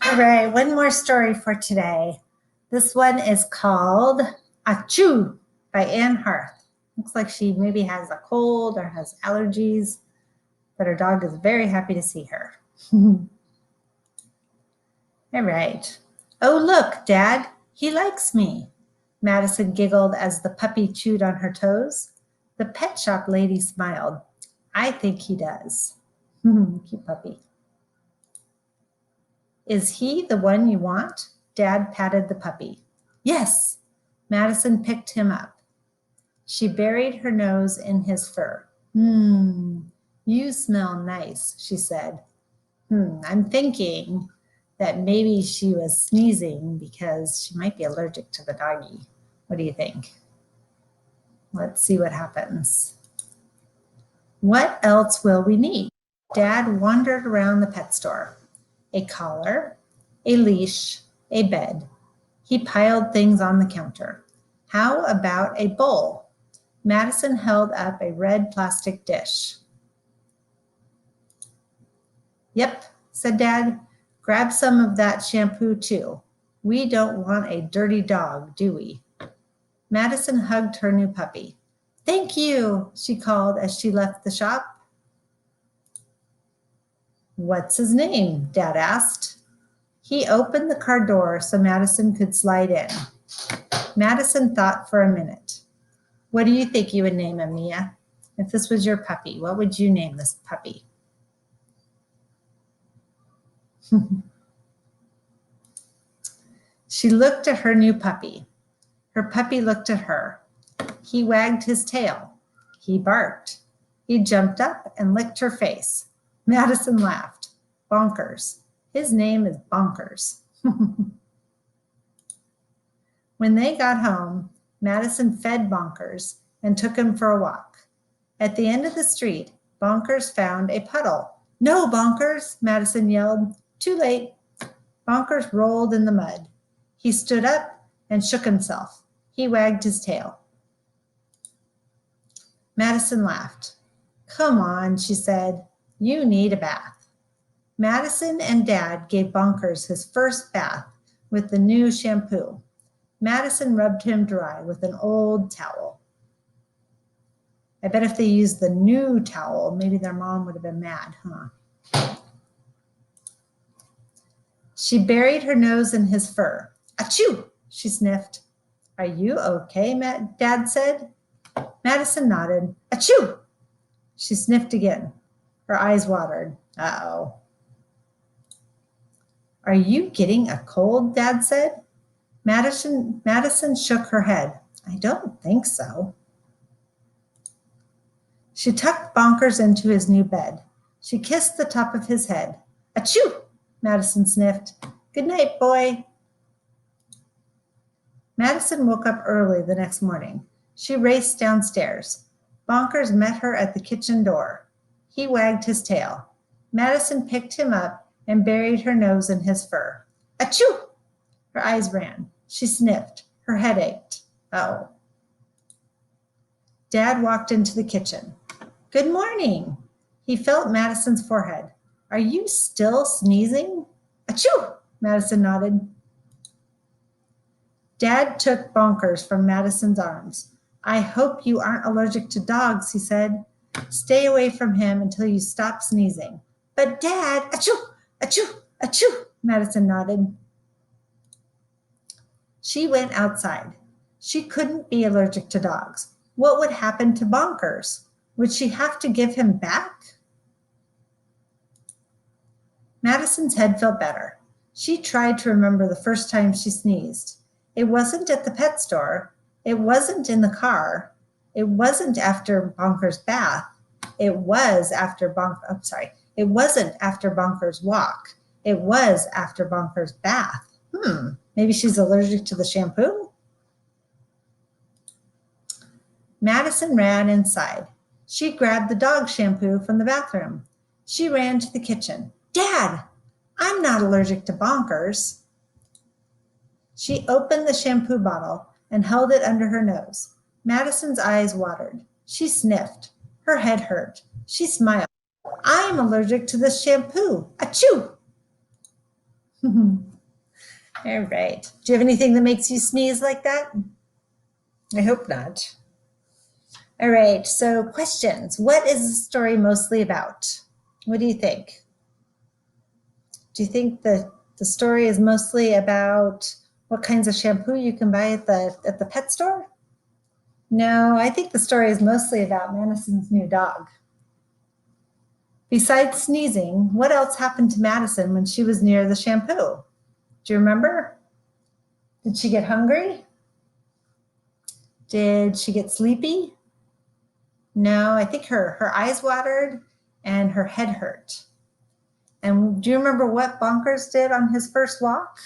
All right, one more story for today. This one is called Achoo by Anne Harth. Looks like she maybe has a cold or has allergies, but her dog is very happy to see her. All right. Oh, look, Dad, he likes me. Madison giggled as the puppy chewed on her toes. The pet shop lady smiled. I think he does. Cute puppy. Is he the one you want? Dad patted the puppy. Yes. Madison picked him up. She buried her nose in his fur. You smell nice, she said. I'm thinking that maybe she was sneezing because she might be allergic to the doggy. What do you think? Let's see what happens. What else will we need? Dad wandered around the pet store. A collar, a leash, a bed. He piled things on the counter. How about a bowl? Madison held up a red plastic dish. Yep, said Dad. Grab some of that shampoo too. We don't want a dirty dog, do we? Madison hugged her new puppy. Thank you, she called as she left the shop. What's his name? Dad asked. He opened the car door so Madison could slide in. Madison thought for a minute. What do you think you would name him, Mia? If this was your puppy, what would you name this puppy? She looked at her new puppy. Her puppy looked at her. He wagged his tail. He barked. He jumped up and licked her face. Madison laughed. Bonkers. His name is Bonkers. When they got home, Madison fed Bonkers and took him for a walk. At the end of the street, Bonkers found a puddle. No, Bonkers, Madison yelled. Too late. Bonkers rolled in the mud. He stood up and shook himself. He wagged his tail. Madison laughed. Come on, she said. You need a bath. Madison and Dad gave Bonkers his first bath with the new shampoo. Madison rubbed him dry with an old towel. I bet if they used the new towel, maybe their mom would have been mad, huh? She buried her nose in his fur. Achoo, she sniffed. Are you okay, Dad said. Madison nodded. Achoo! She sniffed again. Her eyes watered. Uh-oh. Are you getting a cold, Dad said. Madison shook her head. I don't think so. She tucked Bonkers into his new bed. She kissed the top of his head. Achoo! Madison sniffed. Good night, boy. Madison woke up early the next morning. She raced downstairs. Bonkers met her at the kitchen door. He wagged his tail. Madison picked him up and buried her nose in his fur. Achoo! Her eyes ran. She sniffed. Her head ached. Oh. Dad walked into the kitchen. Good morning. He felt Madison's forehead. Are you still sneezing? Achoo! Madison nodded. Dad took Bonkers from Madison's arms. I hope you aren't allergic to dogs, he said. Stay away from him until you stop sneezing. But Dad, achoo, achoo, achoo, Madison nodded. She went outside. She couldn't be allergic to dogs. What would happen to Bonkers? Would she have to give him back? Madison's head felt better. She tried to remember the first time she sneezed. It wasn't at the pet store. It wasn't in the car. It wasn't after Bonkers' bath. It was after It wasn't after Bonkers' walk. It was after Bonkers' bath. Maybe she's allergic to the shampoo? Madison ran inside. She grabbed the dog shampoo from the bathroom. She ran to the kitchen. Dad, I'm not allergic to Bonkers. She opened the shampoo bottle and held it under her nose. Madison's eyes watered. She sniffed. Her head hurt. She smiled. I'm allergic to this shampoo. Achoo! All right. Do you have anything that makes you sneeze like that? I hope not. All right. So, questions. What is the story mostly about? What do you think? Do you think the story is mostly about what kinds of shampoo you can buy at the pet store? No, I think the story is mostly about Madison's new dog. Besides sneezing, what else happened to Madison when she was near the shampoo? Do you remember? Did she get hungry? Did she get sleepy? No, I think her eyes watered and her head hurt. And do you remember what Bonkers did on his first walk?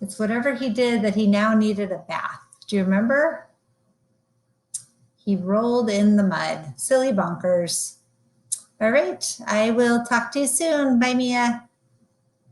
It's whatever he did that he now needed a bath. Do you remember? He rolled in the mud. Silly Bonkers. All right, I will talk to you soon. Bye, Mia.